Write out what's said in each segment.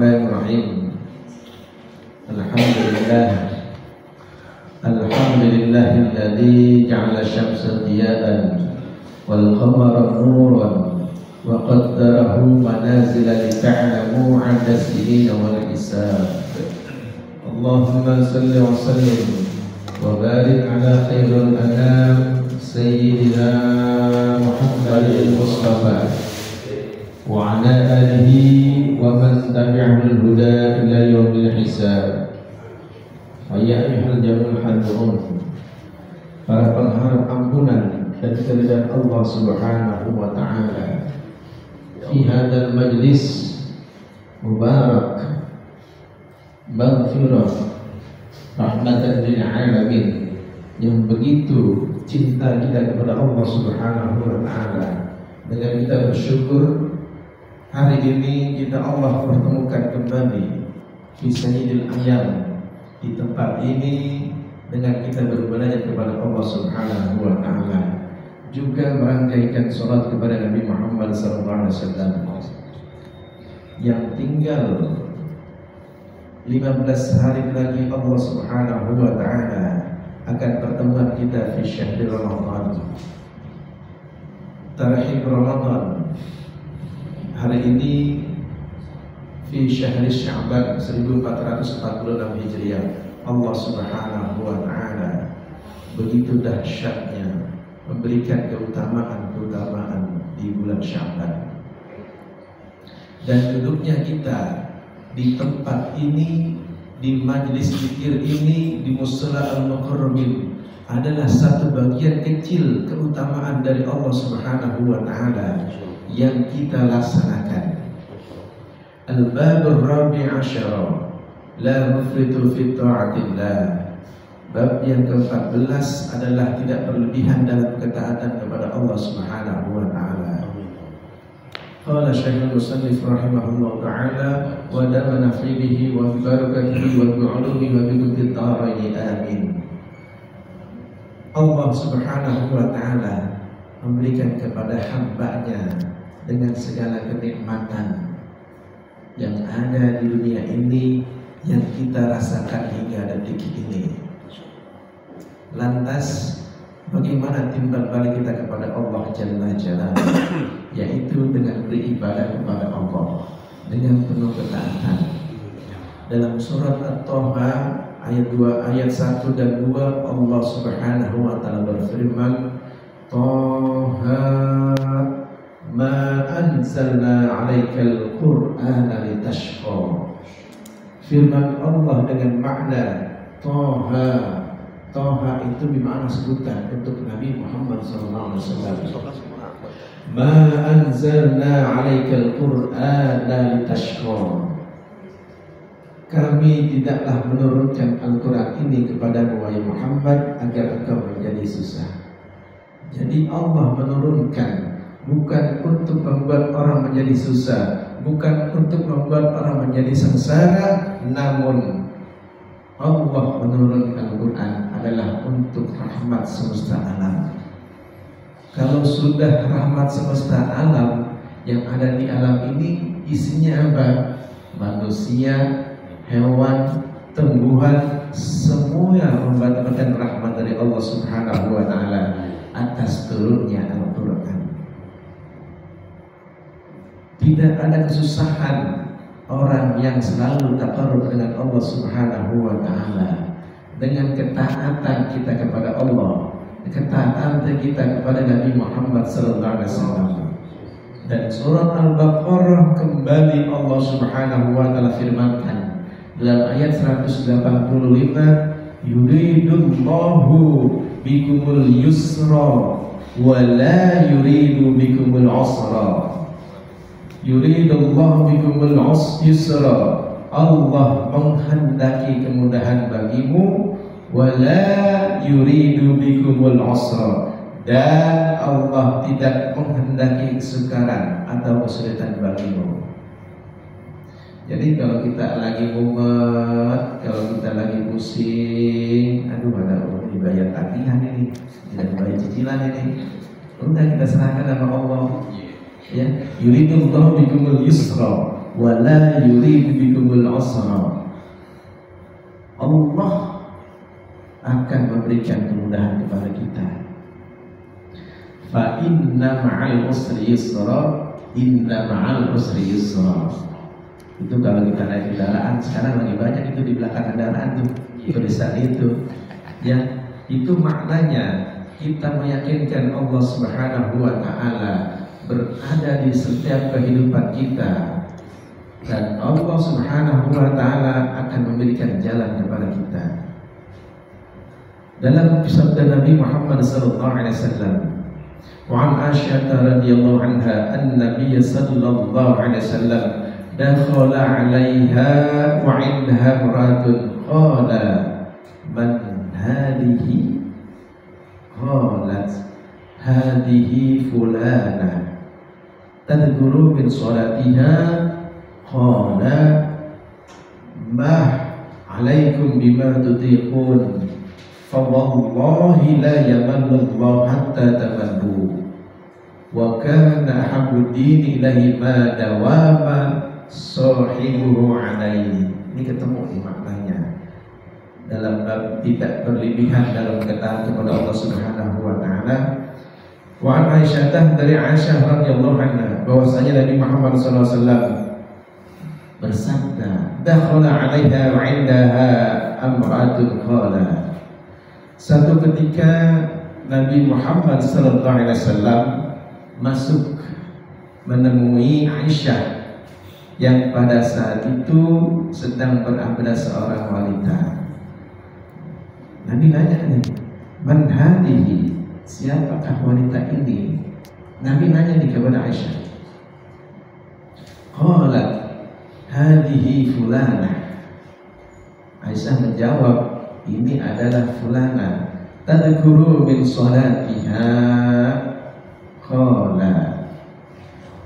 Bismillahirrahmanirrahim. Alhamdulillahilladzi ja'ala asy-syamsa diya'an wal qamara nuran wa qaddarahu manazila li ta'lamu 'adda as-sinina wal hisab. Allahumma salli wa sallim wa barik ala khairil anam sayyidina Muhammadil Mustafa wa ala alihi wa man tabi'ahul huda ila yaumil hisab. Ya ayyuhal jamul hadirun, para pengharap ampunan dan keridhaan Allah Subhanahu wa taala fi hadzal majlis mubarak maghfirah rahmatan lil alamin, yang begitu cinta kita kepada Allah Subhanahu wa taala. Dengan kita bersyukur hari ini kita Allah pertemukan kembali di Sayyidil Ayyam, di tempat ini dengan kita beribadah kepada Allah Subhanahu wa taala, juga merangkaikan salat kepada Nabi Muhammad sallallahu alaihi wasallam yang tinggal 15 hari lagi Allah Subhanahu wa taala akan pertemuan kita di syahrul Ramadan. Tarhib Ramadan hari ini di syahrul Sya'ban 1446 Hijriah. Allah Subhanahu wa taala begitu dahsyatnya memberikan keutamaan di bulan Sya'ban. Dan duduknya kita di tempat ini, di majlis zikir ini, di Musalla Al-Mukarramin adalah satu bagian kecil keutamaan dari Allah Subhanahu wa taala yang kita laksanakan. Al-babur rabi' asyara la mufritu fi ta'atillah. Bab yang ke-14 adalah tidak berlebihan dalam ketaatan kepada Allah Subhanahu wa taala. Qala Syekhul Musannif rahimahullah taala wa dama nafihi wa barakatihi wa bi'ulumihi wa bi dharaini amin. Allah Subhanahu wa taala memberikan kepada hamba-Nya dengan segala kenikmatan yang ada di dunia ini yang kita rasakan hingga detik ini. Lantas bagaimana timbal balik kita kepada Allah Jalla Jalaluhu, yaitu dengan beribadah kepada Allah dengan penuh ketaatan. Dalam surat At-Taha ayat 2, ayat 1 dan 2 Allah Subhanahu wa taala berfirman, Taha ma anzalna 'alaikal Qur'ana litashqa. Firman Allah dengan makna Taha. Taha itu bermakna sebutan untuk Nabi Muhammad sallallahu alaihi wasallam. Ma anzalna 'alaikal Qur'ana litashqa. Kami tidaklah menurunkan Al-Quran ini kepada wahai Muhammad agar engkau menjadi susah. Jadi Allah menurunkan bukan untuk membuat orang menjadi susah, bukan untuk membuat orang menjadi sengsara, namun Allah menurunkan Al-Quran adalah untuk rahmat semesta alam. Kalau sudah rahmat semesta alam, yang ada di alam ini isinya apa? Manusia, hewan, tumbuhan, semua mendapatkan rahmat dari Allah Subhanahu wa taala atas turunnya Al-Quran. Tidak ada kesusahan orang yang selalu taqarrub dengan Allah Subhanahu wa taala dengan ketaatan kita kepada Allah, ketaatan kita kepada Nabi Muhammad sallallahu alaihi wasallam. Dan surat Al-Baqarah kembali Allah Subhanahu wa taala firmankan dalam ayat 185, yuridullahu bikumul yusra wa la yuridu bikumul usra. Yuridullahu bikumul yusra, Allah menghendaki kemudahan bagimu, wa la yuridu bikumul usra, dan Allah tidak menghendaki kesukaran atau kesulitan bagimu. Jadi kalau kita lagi mumet, kalau kita lagi pusing, aduh ada uang dibayar tagihan ini, tidak dibayar cicilan ini, udah kita serahkan sama Allah. Ya, yuridullahu bikumul yusra, wa la yuridu bikumul usra. Allah akan memberikan kemudahan kepada kita. Fa inna ma'al usri yusra, inna ma'al usri yusra. Itu kalau kita naik kendaraan, sekarang lagi banyak itu di belakang kendaraan tuh tulisan itu. Ya, itu maknanya kita meyakinkan Allah Subhanahu wa taala berada di setiap kehidupan kita, dan Allah Subhanahu wa taala akan memberikan jalan kepada kita. Dalam sabda Nabi Muhammad sallallahu alaihi wasallam, wa an Aisyah radhiyallahu anha an-nabiy sallallahu alaihi wasallam dakhala 'alaiha wa 'indaha imra'atun qala man hadhihi, qalat hadhihi fulana tadhkuru min salatiha, qala ma 'alaikum bima tutiqun fa wallahi la yamallu Allah hatta tamallu wa kana habbu dini ilahi ma dawama sahibuhu alaihi. Ini ketemu maknanya dalam bab tidak berlebihan dalam ketaatan kepada Allah Subhanahu wa taala. Wa an Aisyah, dari Aisyah radhiyallahu anha bahwasanya Nabi Muhammad sallallahu alaihi wasallam bersabda, dakhala 'alaiha wa 'indaha amra'atun qala. Satu ketika Nabi Muhammad sallallahu alaihi wasallam masuk menemui Aisyah yang pada saat itu sedang berada seorang wanita. Nabi nanya nih, man hadhihi, siapakah wanita ini? Nabi nanya nih kepada Aisyah. Qalat hadhihi fulana. Aisyah menjawab, ini adalah fulana. Tadhkuru min salatiha. Qala.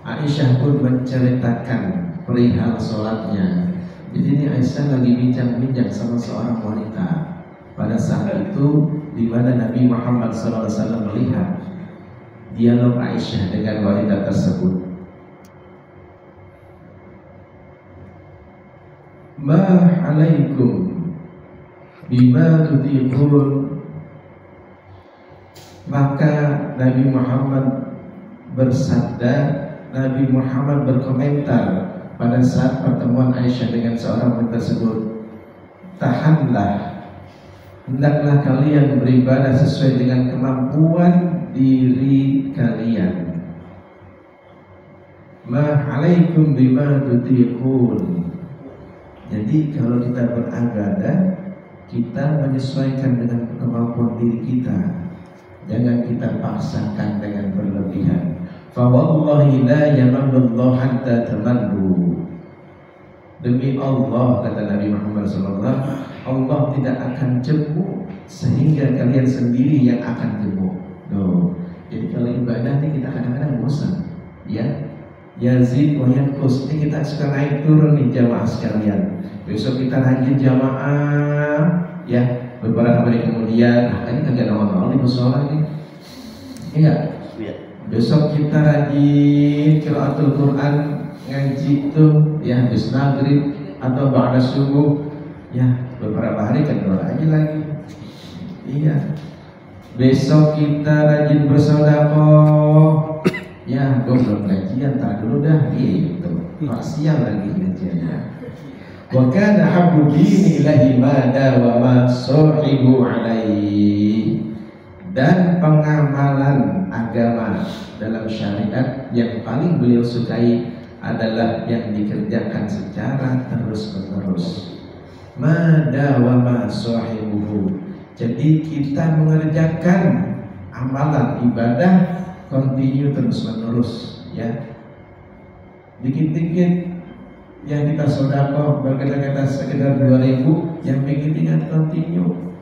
Aisyah pun menceritakan perihal sholatnya. Jadi ini Aisyah lagi bincang-bincang sama seorang wanita pada saat itu, di mana Nabi Muhammad SAW melihat dialog Aisyah dengan wanita tersebut. Ma alaikum bima tutiqun. Maka Nabi Muhammad bersabda, Nabi Muhammad berkomentar pada saat pertemuan Aisyah dengan seorang wanita tersebut, tahanlah, hendaklah kalian beribadah sesuai dengan kemampuan diri kalian. Ma alaikum bima tutiqun. Jadi kalau kita beribadah, kita menyesuaikan dengan kemampuan diri kita. Jangan kita paksakan dengan berlebihan. Fa wallahi la yamallu Allah hatta tamallu. Demi Allah, kata Nabi Muhammad SAW, Allah tidak akan jemu sehingga kalian sendiri yang akan jemu. Jadi kalau ibadah ini kita kadang-kadang bosan, ya. Yazid wa yanqus. Ini kita suka naik turun nih jamaah sekalian. Besok kita rajin jamaah, ya. Beberapa hari kemudian, ini kagak nongol di musola ini. Iya. Besok kita rajin qiraatul Quran, ngaji itu ya habis maghrib atau ba'da subuh, ya beberapa hari kedua aja lagi. Iya. Besok kita rajin bersedekah. Ya, gue belum gajian, tak dulu dah gitu. Siang lagi gajiannya. Wa kana habbu dini ilahi ma dawama sahibu alaihi. Dan pengamalan agama dalam syariat yang paling beliau sukai adalah yang dikerjakan secara terus-menerus. Ma dawama sahibuhu. Jadi kita mengerjakan amalan ibadah continue terus-menerus, ya. Dikit-dikit yang kita sedekah berkata-kata sekedar 2.000, yang penting continue.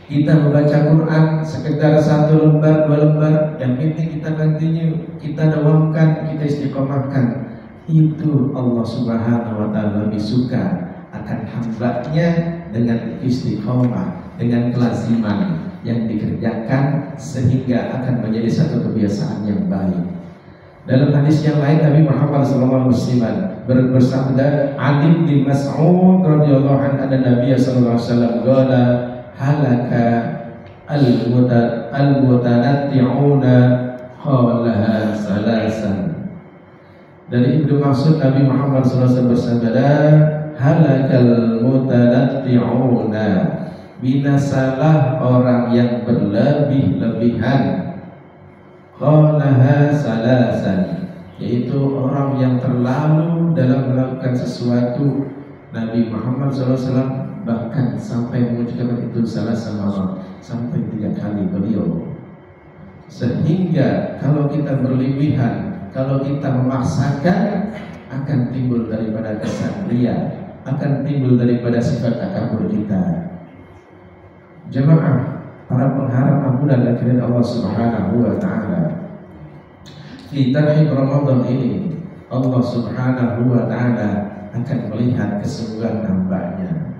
Kita membaca Quran sekedar 1 lembar, 2 lembar, yang penting kita continue, kita dawamkan, kita istiqomahkan. Itu Allah Subhanahu wa taala lebih suka akan hambanya dengan istiqomah, dengan kelaziman yang dikerjakan sehingga akan menjadi satu kebiasaan yang baik. Dalam hadis yang lain Nabi Muhammad SAW bersabda, Ali bin Mas'ud radhiyallahu anhu, ada Nabi sallallahu alaihi wasallam qala halaka al-mutanatti'una qalaha salasan. Dari Ibnu Mas'ud, Nabi Muhammad SAW bersabda, halakal mutanatti'una, binasalah orang yang berlebih-lebihan, qalaha salasan, yaitu orang yang terlalu dalam melakukan sesuatu. Nabi Muhammad SAW bahkan sampai mengucapkan itu salah sama sampai 3 kali beliau. Sehingga kalau kita berlebihan, kalau kita memaksakan, akan timbul daripada kesan ria, akan timbul daripada sifat takabur kita. Jemaah, para pengharap ampunan dan keridhaan Allah Subhanahu wa taala, di tarhib Ramadan ini Allah Subhanahu wa taala akan melihat kesungguhan hamba-Nya.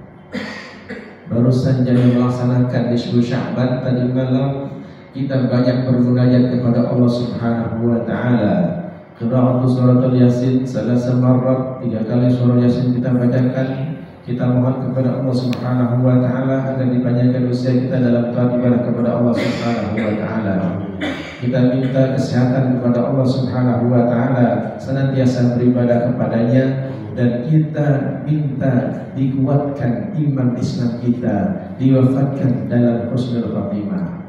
Baru saja melaksanakan nisfu Sya'ban tadi malam, kita banyak bermunajat kepada Allah Subhanahu wa taala. Qira'atu suratul Yasin salasa marrat, 3 kali surah Yasin kita bacakan. Kita mohon kepada Allah Subhanahu wa taala agar dipanjangkan usia kita dalam taat ibadah kepada Allah Subhanahu wa taala. Kita minta kesehatan kepada Allah Subhanahu wa taala, senantiasa beribadah kepadanya, dan kita minta dikuatkan iman Islam kita, diwafatkan dalam husnul khatimah.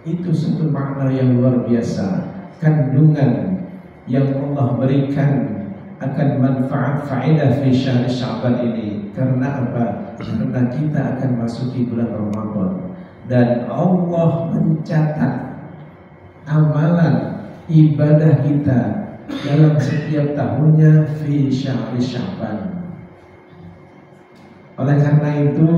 Itu satu makna yang luar biasa, kandungan yang Allah berikan akan manfaat faedah fi syahr Sya'ban ini. Karena apa? Karena kita akan masuki bulan Ramadan dan Allah mencatat amalan ibadah kita dalam setiap tahunnya fi syahr Sya'ban. Oleh karena itu,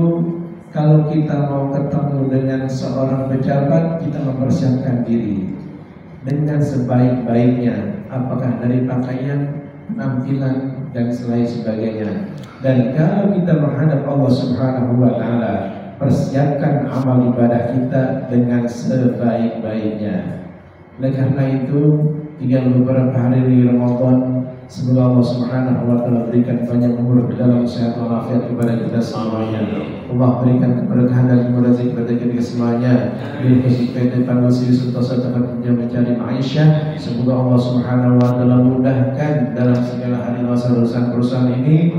kalau kita mau ketemu dengan seorang pejabat, kita mempersiapkan diri dengan sebaik-baiknya, apakah dari pakaian, penampilan, dan selain sebagainya. Dan kalau kita menghadap Allah Subhanahu wa taala, persiapkan amal ibadah kita dengan sebaik-baiknya. Oleh karena itu, tinggal beberapa hari di Ramadan, semoga Allah Subhanahu wa taala berikan banyak umur dalam sehat walafiat kepada kita semuanya. Allah berikan keberkahan dan rezeki kepada kita semuanya. Bil khususnya pandusi sentosa tempat kerja mencari maisha. Semoga Allah Subhanahu wa taala mudahkan dalam segala hal urusan perusahaan ini,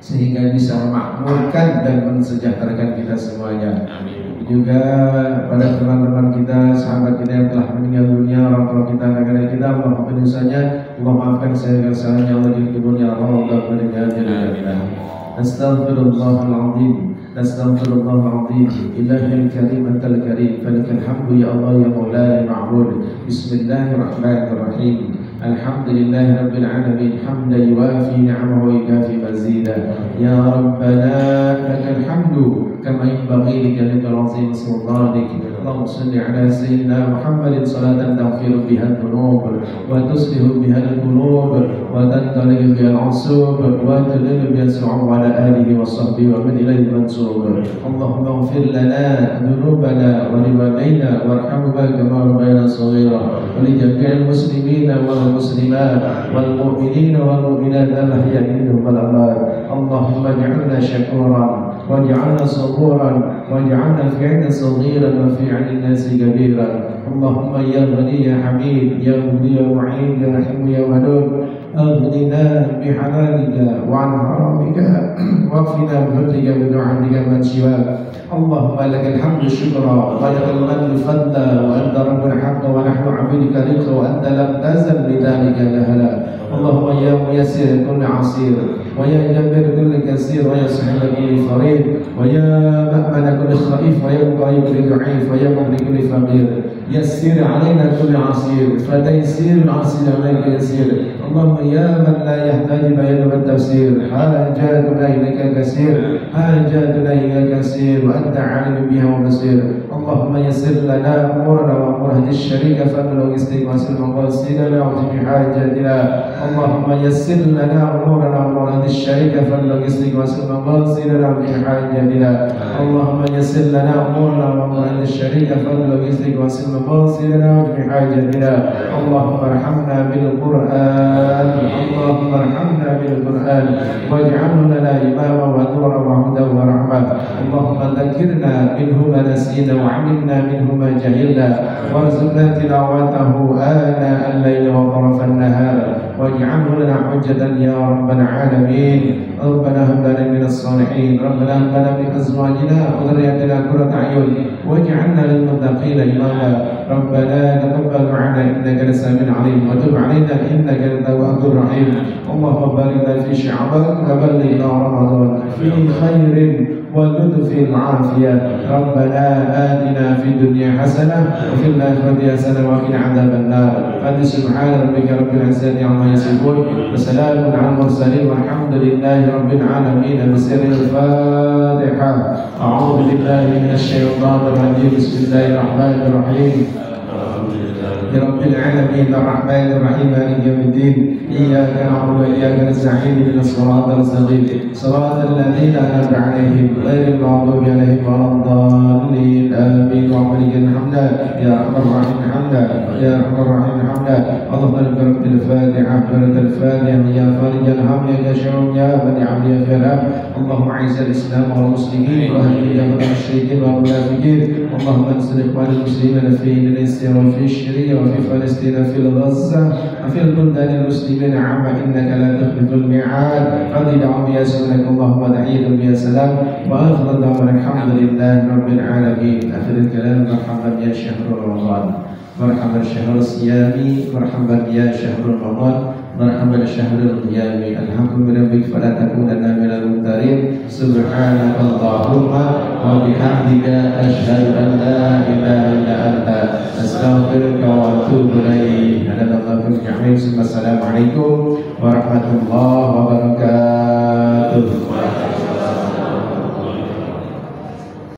sehingga bisa memakmurkan dan mensejahterakan kita semuanya. Amin. Juga pada teman-teman kita, sahabat kita yang telah meninggal dunia, orang tua kita, anak-anak kita, Allah ampuni dosanya, Allah maafkan segala kesalahannya, Allah jadikan Allah meninggal dunia. Astaghfirullahaladzim, astaghfirullahaladzim, Ilahil karim antal karim, falikal hamdu ya Allah ya Maula ya Ma'bud. Bismillahirrahmanirrahim. Alhamdulillahi Rabbil Alamin, hamdan yuwafi ni'amahu wa yukafi mazida. Ya Rabbana lakal hamdu kama yanbaghi likalimikal azim sultanik. Allahumma salli ala sayyidina Muhammadin salatan taghfiru biha dhunub wa tuslihu biha al-qulub wa tantaliqu biha al-'usub wa tudillu biha as-su'ub wa ala alihi wa sahbihi wa man ilayhi mansub. Allahumma ighfir lana dhunubana wa liwalidayna warhamhuma kama rabbayana shaghira wa li jami'il muslimina wal المسلمات والمؤمنين والمؤمنات الأحياء منهم والأموات. اللهم اجعلنا شكورا واجعلنا صبورا واجعلنا في عين صغيرا وفي عين الناس كبيرا. اللهم يا غني يا حميد يا مغني يا معين يا رحيم يا ودود، أغننا بحلالك وعن حرامك واكفنا بفضلك بدعائك من سواك. اللهم لك الحمد شكرا ولك المن فضلا وأنت رب الحق ونحن عبيدك رقا وأنت لم تزل لذلك جهلا. اللهم يا ميسر كل عسير ويا جبر كل كثير ويا صاحب كل فريد ويا مأمن كل خريف ويا مقايم كل ضعيف ويا مغني كل فقير، يسر علينا كل عسير فتيسير العسير عليك يسير. اللهم يا من لا يحتاج بيان والتفسير، حاجاتنا إليك كثير حاجاتنا إليك كثير وأنت عالم بها وبصير. اللهم يسر لنا أمورنا وأمور هذه الشركة فبلغ استقامة مقاصدنا وجميع حاجاتنا. اللهم يسر لنا أمورنا وأمور هذه الشركة فبلغ استقامة مقاصدنا وجميع حاجاتنا. اللهم يسر لنا أمورنا وأمور هذه الشركة فبلغ استقامة مقاصدنا وجميع حاجاتنا. اللهم ارحمنا بالقرآن، اللهم ارحمنا بالقرآن واجعله لنا إماما ونورا وهدى ورحمة. اللهم ذكرنا منه ما نسينا وعلمنا منه ما جهلنا وارزقنا تلاوته آناء الليل وطرف النهار واجعله لنا حجة يا رب العالمين. ربنا هب لنا من الصالحين، ربنا هب لنا من أزواجنا وذرياتنا قرة أعين واجعلنا للمتقين إماما. ربنا تقبل منا إنك أنت السميع العليم وتب علينا إنك أنت التواب الرحيم. اللهم بارك لنا في شعبان وبلغنا رمضان في خير واللطف العافية. ربنا آتنا في الدنيا حسنة وفي الآخرة حسنة وقنا عذاب النار. سبحان ربك رب العزة عما يصفون وسلام على المرسلين والحمد لله رب العالمين. بسر الفاتحة. أعوذ بالله من الشيطان الرجيم. بسم الله الرحمن الرحيم. رب العالمين الرحمن الرحيم مالك يوم الدين إياك نعبد وإياك نستعين اهدنا الصراط المستقيم صراط الذين أنعمت عليهم غير المغضوب عليهم ولا الضالين آمين. وعليك الحمد يا أرحم الراحمين حمدا يا أرحم الراحمين حمدا. اللهم لك رب الفاتحة بركة الفاتحة يا فارج الهم يا كاشف يا بديع يا كلام. اللهم أعز الإسلام والمسلمين وأهل المشركين والمنافقين. اللهم انصر إخوان المسلمين في إندونيسيا وفي الشريعة وفي فلسطين وفي غزة وفي البلدان المسلمين عامة إنك لا تخلف الميعاد. قد دعوا بها سبحانك اللهم دعيت بها سلام وآخر دعوانا الحمد لله رب العالمين. آخر الكلام مرحبا يا شهر رمضان، مرحبا شهر الصيام، مرحبا يا شهر رمضان، مرحبا شهر القيام. الحمد بربك فلا تكونن من الممترين. سبحانك اللهم وبحمدك أشهد أن لا إله إلا أنت أستغفرك وأتوب إليك. Assalamualaikum warahmatullahi wabarakatuh.